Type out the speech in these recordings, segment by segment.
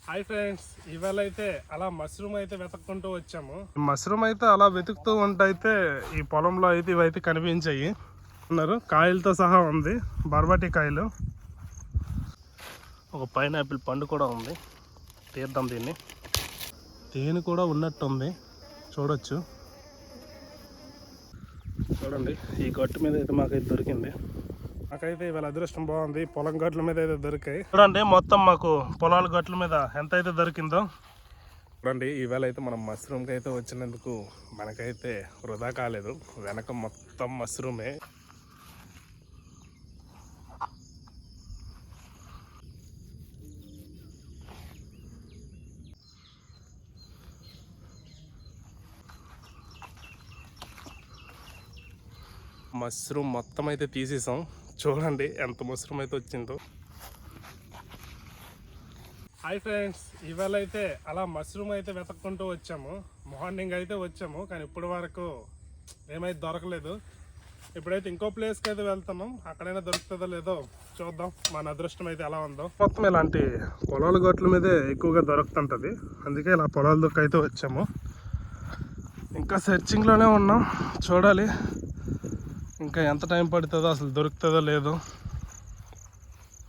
Hi friends, ఇవాళ అయితే అలా మష్రూమ్ అయితే వెతుక్కుంటూ వచ్చాము. మష్రూమ్ అయితే అలా వెతుకుతూ ఉంటే అయితే ఈ పొలంలో అయితే ఇవైతే కనిపించాయి అన్నారు. కాయలతో సహా ఉంది, బర్బటి కాయలు. ఒక పైనాపిల్ పండు కూడా ఉంది, తీద్దాం దీన్ని. తేనె కూడా ఉన్నట్టుంది, చూడొచ్చు. చూడండి, ఈ గట్టు మీద అయితే మాకైతే దొరికింది. నాకైతే ఇవాళ అదృష్టం బాగుంది, పొలం గట్ల మీద అయితే దొరికాయి. చూడండి, మొత్తం మాకు పొలాల గట్ల మీద ఎంత అయితే దొరికిందో చూడండి. ఈవేళ అయితే మనం మష్రూమ్కి అయితే వచ్చినందుకు మనకైతే వృధా కాలేదు. వెనక మొత్తం మష్రూమే. మష్రూమ్ మొత్తం అయితే తీసేసాం. చూడండి ఎంత మష్రూమ్ అయితే వచ్చిందో. హాయ్ ఫ్రెండ్స్, ఇవాళ అయితే అలా మష్రూమ్ అయితే వెతుక్కుంటూ వచ్చాము. మార్నింగ్ అయితే వచ్చాము, కానీ ఇప్పటి వరకు ఏమైతే దొరకలేదు. ఇప్పుడైతే ఇంకో ప్లేస్కి అయితే వెళ్తున్నాం, అక్కడైనా దొరుకుతుందో లేదో చూద్దాం. మన అదృష్టం అయితే ఎలా ఉందో. మొత్తం ఇలాంటి పొలాల గట్ల మీదే ఎక్కువగా దొరుకుతుంటుంది, అందుకే ఇలా పొలాల దొక్క అయితే వచ్చాము. ఇంకా సెర్చింగ్లోనే ఉన్నాం, చూడాలి ఇంకా ఎంత టైం పడుతుందో, అసలు దొరుకుతుందో లేదో.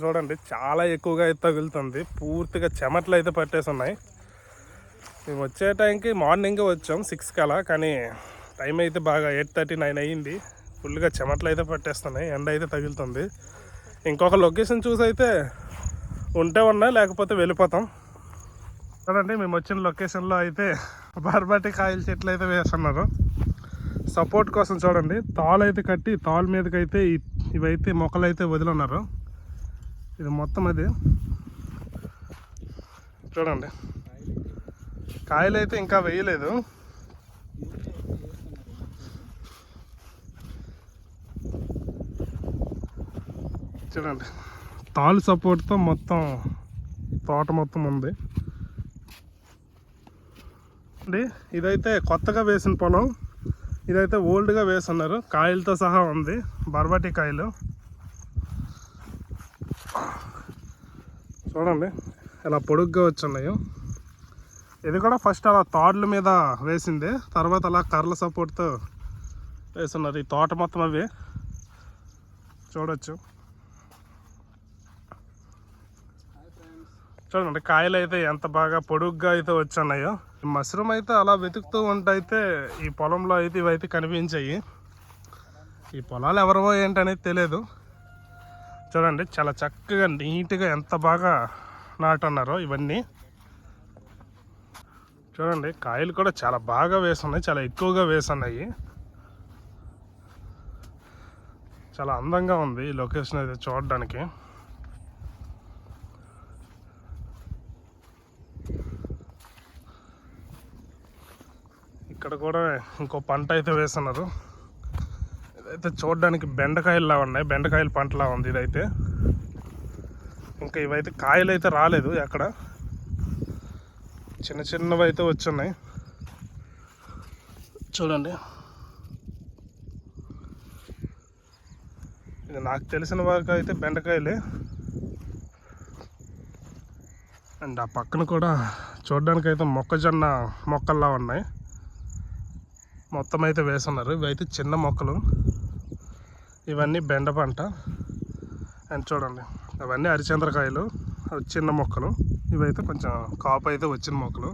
చూడండి, చాలా ఎక్కువగా అయితే తగులుతుంది, పూర్తిగా చెమటలు అయితే పట్టేసి ఉన్నాయి. మేము వచ్చే టైంకి మార్నింగే వచ్చాం 6 కలా, కానీ టైం అయితే బాగా 8:39 అయ్యింది. ఫుల్గా చెమటలు అయితే పట్టేస్తున్నాయి, ఎండ అయితే తగులుతుంది. ఇంకొక లొకేషన్ చూసి అయితే ఉంటే ఉన్నాయి, లేకపోతే వెళ్ళిపోతాం. చూడండి, మేము వచ్చిన లొకేషన్లో అయితే బర్బటి కాయల చెట్లు అయితే వేస్తున్నారు సపోర్ట్ కోసం. చూడండి, తాళ్ళు అయితే కట్టి తాళ్ళ మీదకైతే ఇవైతే మొక్కలు అయితే వదిలిన్నారు. ఇది మొత్తం అది చూడండి, కాయలు అయితే ఇంకా వేయలేదు. చూడండి, తాళ్ళు సపోర్ట్తో మొత్తం తోట మొత్తం ఉంది. ఇదైతే కొత్తగా వేసిన పొలం, ఇదైతే ఓల్డ్గా వేస్తున్నారు. కాయలతో సహా ఉంది, బర్బటి కాయలు. చూడండి ఇలా పొడుగ్గా వచ్చున్నాయో. ఇది కూడా ఫస్ట్ అలా తాడ్ల మీద వేసింది, తర్వాత అలా కర్రల సపోర్ట్తో వేస్తున్నారు. ఈ తోట మొత్తం అవి చూడొచ్చు. చూడండి, కాయలు అయితే ఎంత బాగా పొడుగ్గా అయితే వచ్చున్నాయో. మష్రూమ్ అయితే అలా వెతుకుతూ ఉంటే అయితే ఈ పొలంలో అయితే ఇవైతే కనిపించాయి. ఈ పొలాలు ఎవరివో ఏంటనేది తెలియదు. చూడండి, చాలా చక్కగా నీట్గా ఎంత బాగా నాటున్నారో ఇవన్నీ. చూడండి, కాయలు కూడా చాలా బాగా వేసున్నాయి, చాలా ఎక్కువగా వేసున్నాయి. చాలా అందంగా ఉంది ఈ లొకేషన్ అయితే చూడడానికి. ఇక్కడ కూడా ఇంకో పంట అయితే వేస్తున్నారు. ఇదైతే చూడడానికి బెండకాయల్లా ఉన్నాయి, బెండకాయల పంటలా ఉంది ఇదైతే. ఇంకా ఇవైతే కాయలు అయితే రాలేదు, ఎక్కడ చిన్న చిన్నవి అయితే వచ్చున్నాయి. చూడండి, ఇది నాకు తెలిసిన వరకు అయితే బెండకాయలే. అండ్ ఆ పక్కన కూడా చూడడానికి అయితే మొక్కజొన్న మొక్కల్లా ఉన్నాయి, మొత్తం అయితే వేస్తున్నారు. ఇవైతే చిన్న మొక్కలు, ఇవన్నీ బెండ పంట. అండ్ చూడండి, అవన్నీ అరిచంద్రకాయలు, అవి చిన్న మొక్కలు. ఇవైతే కొంచెం కాపు అయితే వచ్చిన మొక్కలు.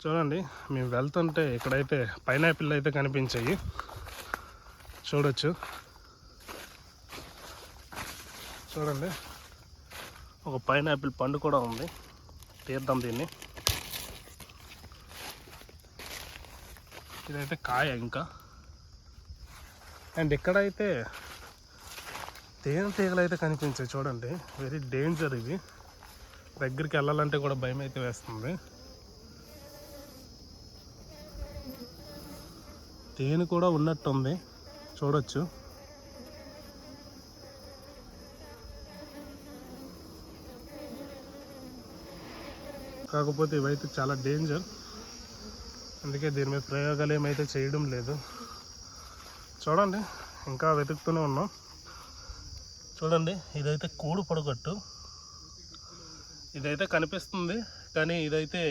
చూడండి, మేము వెళ్తుంటే ఇక్కడైతే పైనాపిల్ అయితే కనిపించాయి, చూడొచ్చు. చూడండి, ఒక పైనాపిల్ పండు కూడా ఉంది, తీద్దాం దీన్ని. ఇదైతే కాయ ఇంకా. అండ్ ఇక్కడైతే తేనెటీగలు అయితే కనిపించాయి. చూడండి, వెరీ డేంజర్ ఇవి, దగ్గరికి వెళ్ళాలంటే కూడా భయం అయితే వేస్తుంది. తేనె కూడా ఉన్నట్టుంది, చూడొచ్చు. కాకపోతే ఇవైతే చాలా డేంజర్, అందుకే దీని మీద ప్రయోగాలు ఏమైతే చేయడం లేదు. చూడండి, ఇంకా వెతుకుతూనే ఉన్నాం. చూడండి, ఇదైతే కూడు పొడగట్టు. ఇదైతే కనిపిస్తుంది కానీ ఇదైతే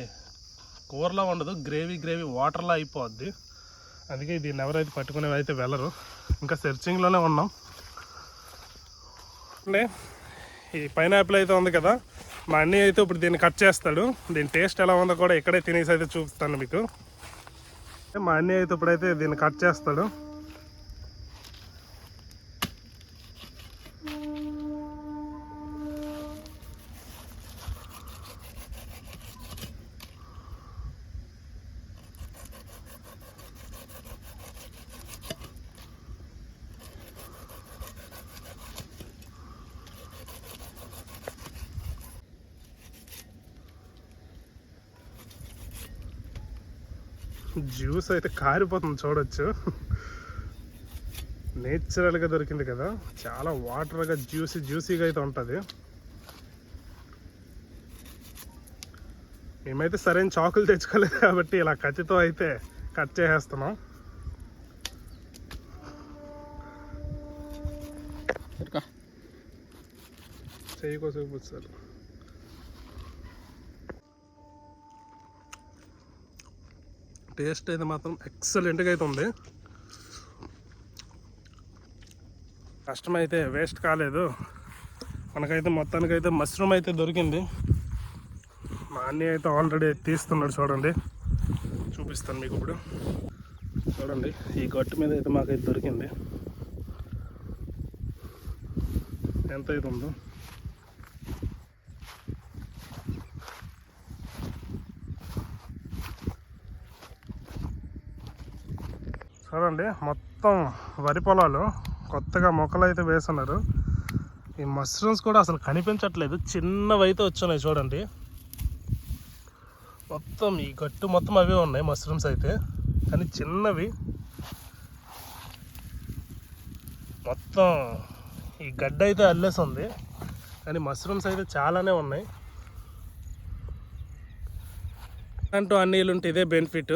కూరలా ఉండదు, గ్రేవీ వాటర్లా అయిపోద్ది. అందుకే దీన్ని ఎవరైతే పట్టుకునేవి అయితే వెళ్ళరు. ఇంకా సెర్చింగ్లోనే ఉన్నాం. అంటే ఈ పైనాపిల్ అయితే ఉంది కదా, మా అన్నయ్య అయితే ఇప్పుడు దీన్ని కట్ చేస్తాడు. దీని టేస్ట్ ఎలా ఉందో కూడా ఇక్కడే తినేసి అయితే చూపిస్తాను మీకు. మా అన్నయ్య అయితే ఇప్పుడైతే దీన్ని కట్ చేస్తాడు. జ్యూస్ అయితే కారిపోతుంది చూడొచ్చు. నేచురల్గా దొరికింది కదా, చాలా వాటర్గా జ్యూసీగా అయితే ఉంటుంది. మేమైతే సరైన చాకులు తెచ్చుకోలేదు కాబట్టి ఇలా కత్తితో అయితే కట్ చేసేస్తున్నాం. చెయ్యి కోసం కూర్చోాలి. టేస్ట్ అయితే మాత్రం ఎక్సలెంట్గా అయితే ఉంది. కష్టమైతే వేస్ట్ కాలేదు. మనకైతే మొత్తానికైతే మష్రూమ్ అయితే దొరికింది. మా అన్నయ్య అయితే ఆల్రెడీ తీస్తున్నాడు, చూడండి చూపిస్తాను మీకు ఇప్పుడు. చూడండి ఈ గట్టు మీద అయితే మాకైతే దొరికింది. ఎంత అయితే ఉందో చూడండి. మొత్తం వరి పొలాలు, కొత్తగా మొక్కలు అయితే వేస్తున్నారు. ఈ మష్రూమ్స్ కూడా అసలు కనిపించట్లేదు, చిన్నవి అయితే వచ్చున్నాయి చూడండి. మొత్తం ఈ గట్టు మొత్తం అవే ఉన్నాయి మష్రూమ్స్ అయితే, కానీ చిన్నవి. మొత్తం ఈ గడ్డ అయితే అల్లేస్తుంది, కానీ మష్రూమ్స్ అయితే చాలానే ఉన్నాయి. అంటూ అన్నీళ్ళు ఉంటే ఇదే బెనిఫిట్.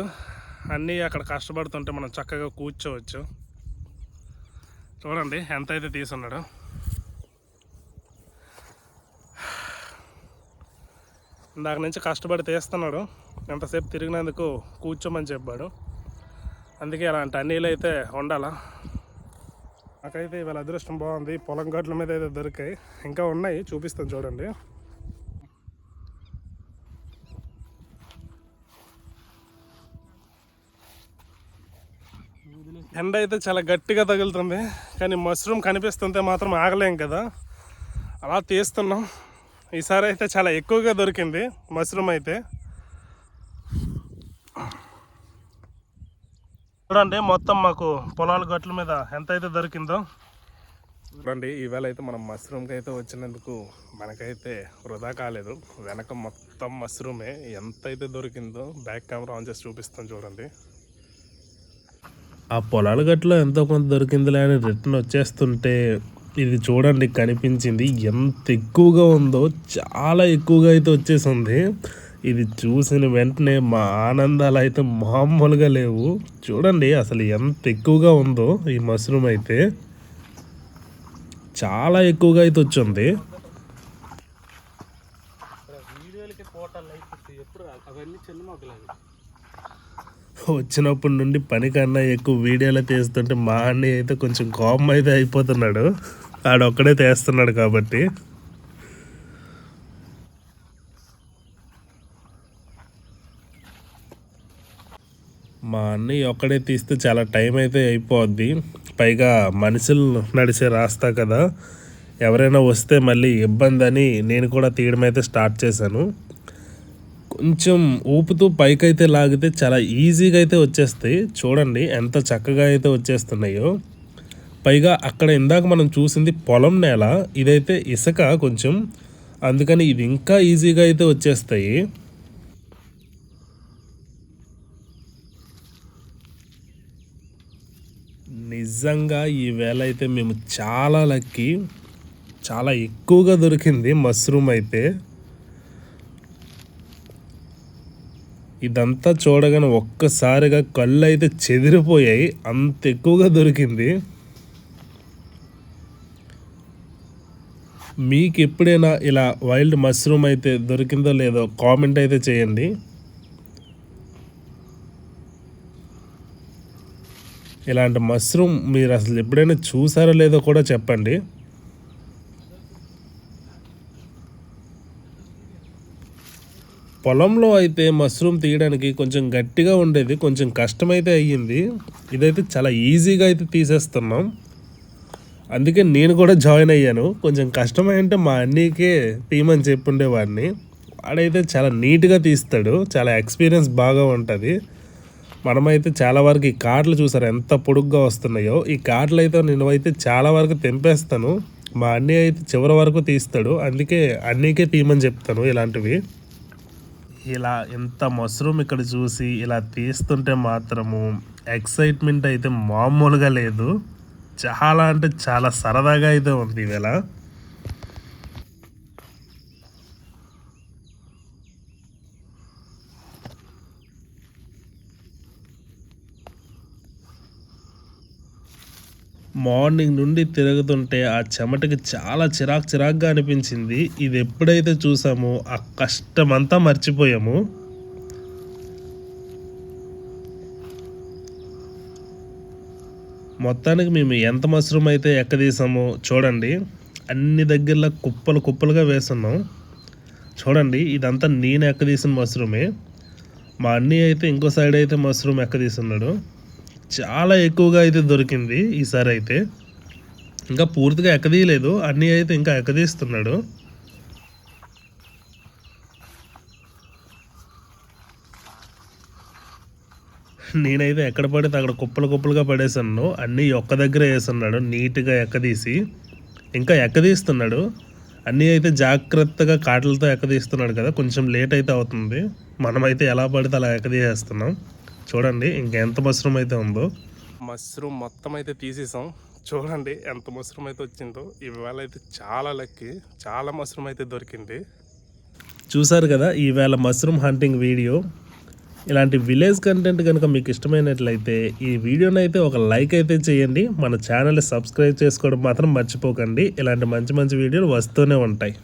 అన్నీ అక్కడ కష్టపడుతుంటే మనం చక్కగా కూర్చోవచ్చు. చూడండి ఎంత అయితే తీసున్నాడు. ఇందాక నుంచి కష్టపడి తీస్తున్నాడు. ఎంతసేపు తిరిగినందుకు కూర్చోమని చెప్పాడు. అందుకే అలాంటి అన్నీళ్ళు అయితే ఉండాలా. నాకైతే ఇవాళ అదృష్టం బాగుంది. పొలం గట్ల మీద అయితే దొరికాయి, ఇంకా ఉన్నాయి, చూపిస్తాను చూడండి. ఎండ అయితే చాలా గట్టిగా తగులుతుంది, కానీ మష్రూమ్ కనిపిస్తుంటే మాత్రం ఆగలేం కదా, అలా తీస్తున్నాం. ఈసారి అయితే చాలా ఎక్కువగా దొరికింది మష్రూమ్ అయితే. చూడండి మొత్తం మాకు పొలాల గట్ల మీద ఎంత అయితే దొరికిందో. చూడండి ఈవేళ అయితే మనం మష్రూమ్కి అయితే వచ్చినందుకు మనకైతే వృధా కాలేదు. వెనక మొత్తం మష్రూమే. ఎంత అయితే దొరికిందో బ్యాక్ కెమెరా ఆన్ చేసి చూపిస్తాం చూడండి. ఆ పొలాల గట్లో ఎంతో కొంత దొరికిందిలే అని రిటర్న్ వచ్చేస్తుంటే ఇది చూడండి కనిపించింది. ఎంత ఎక్కువగా ఉందో, చాలా ఎక్కువగా అయితే వచ్చేసింది. ఇది చూసిన వెంటనే మా ఆనందాలు అయితే మామూలుగా లేవు. చూడండి అసలు ఎంత ఎక్కువగా ఉందో ఈ మష్రూమ్ అయితే, చాలా ఎక్కువగా అయితే వచ్చింది. వచ్చినప్పటి నుండి పని కన్నా ఎక్కువ వీడియోలో తీస్తుంటే మా అన్నయ్య అయితే కొంచెం కోపం అయితే అయిపోతున్నాడు. ఆడొక్కడే తీస్తున్నాడు కాబట్టి. మా అన్నయ్య ఒక్కడే తీస్తే చాలా టైం అయితే అయిపోద్ది. పైగా మనుషులు నడిచే రాస్తా కదా, ఎవరైనా వస్తే మళ్ళీ ఇబ్బంది అని నేను కూడా తీయడం అయితే స్టార్ట్ చేశాను. కొంచెం ఊపుతూ పైకైతే లాగితే చాలా ఈజీగా అయితే వచ్చేస్తాయి. చూడండి ఎంత చక్కగా అయితే వచ్చేస్తున్నాయో. పైగా అక్కడ ఇందాక మనం చూసింది పొలం నేల, ఇదైతే ఇసుక కొంచెం, అందుకని ఇది ఇంకా ఈజీగా అయితే వచ్చేస్తాయి. నిజంగా ఈ వేళ అయితే మేము చాలా లక్కీ. చాలా ఎక్కువగా దొరికింది మష్రూమ్ అయితే. ఇదంతా చూడగానే ఒక్కసారిగా కళ్ళు అయితే చెదిరిపోయాయి, అంత ఎక్కువగా దొరికింది. మీకు ఎప్పుడైనా ఇలా వైల్డ్ మష్రూమ్ అయితే దొరికిందో లేదో కామెంట్ అయితే చేయండి. ఇలాంటి మష్రూమ్ మీరు అసలు ఎప్పుడైనా చూసారో లేదో కూడా చెప్పండి. పొలంలో అయితే మష్రూమ్ తీయడానికి కొంచెం గట్టిగా ఉండేది, కొంచెం కష్టమైతే అయ్యింది. ఇదైతే చాలా ఈజీగా అయితే తీసేస్తున్నాం. అందుకే నేను కూడా జాయిన్ అయ్యాను. కొంచెం కష్టమై అంటే మా అన్నీకే తీయమని చెప్పుండేవాడిని. వాడైతే చాలా నీట్గా తీస్తాడు, చాలా ఎక్స్పీరియన్స్ బాగా ఉంటుంది. మనమైతే చాలా వరకు ఈ కాట్లు చూసారు ఎంత పొడుగ్గా వస్తున్నాయో. ఈ కాట్లు అయితే నేనైతే చాలా వరకు తెంపేస్తాను. మా అన్నీ అయితే చివరి వరకు తీస్తాడు, అందుకే అన్నీకే తీయమని చెప్తాను ఇలాంటివి. ఇలా ఎంత మష్రూమ్ ఇక్కడ చూసి ఇలా తీస్తుంటే మాత్రము ఎక్సైట్మెంట్ అయితే మామూలుగా లేదు. చాలా అంటే చాలా సరదాగా అయితే ఉంది ఇవాళ. మార్నింగ్ నుండి తిరుగుతుంటే ఆ చెమటకి చాలా చిరాకుగా అనిపించింది. ఇది ఎప్పుడైతే చూసామో ఆ కష్టమంతా మర్చిపోయాము. మొత్తానికి మేము ఎంత మష్రూమ్ అయితే ఎక్కదీసామో చూడండి. అన్ని దగ్గరలో కుప్పలుగా వేస్తున్నాం. చూడండి, ఇదంతా నేను ఎక్కదీసిన మష్రూమే. మా అన్నీ అయితే ఇంకో సైడ్ అయితే మష్రూమ్ ఎక్కదీస్తున్నాడు. చాలా ఎక్కువగా అయితే దొరికింది ఈసారి అయితే. ఇంకా పూర్తిగా ఎక్కదీయలేదు, అన్నీ అయితే ఇంకా ఎక్కదీస్తున్నాడు. నేనైతే ఎక్కడ పడితే అక్కడ కుప్పలుగా పడేసాను. అన్నీ ఒక్క దగ్గర వేస్తున్నాడు నీట్గా ఎక్కదీసి. ఇంకా ఎక్కదీస్తున్నాడు. అన్నీ అయితే జాగ్రత్తగా కాటలతో ఎక్కదీస్తున్నాడు కదా, కొంచెం లేట్ అయితే అవుతుంది. మనమైతే ఎలా పడితే అలా ఎక్కదీసేస్తున్నాం. చూడండి ఇంకెంత మష్రూమ్ అయితే ఉందో. మష్రూమ్ మొత్తం అయితే తీసేసాం. చూడండి ఎంత మష్రూమ్ అయితే వచ్చిందో. ఈవేళ అయితే చాలా లక్కీ, చాలా మష్రూమ్ అయితే దొరికింది. చూసారు కదా ఈవేళ మష్రూమ్ హంటింగ్ వీడియో. ఇలాంటి విలేజ్ కంటెంట్ కనుక మీకు ఇష్టమైనట్లయితే ఈ వీడియోని అయితే ఒక లైక్ అయితే చేయండి. మన ఛానల్ని సబ్స్క్రైబ్ చేసుకోవడం మాత్రం మర్చిపోకండి. ఇలాంటి మంచి వీడియోలు వస్తూనే ఉంటాయి.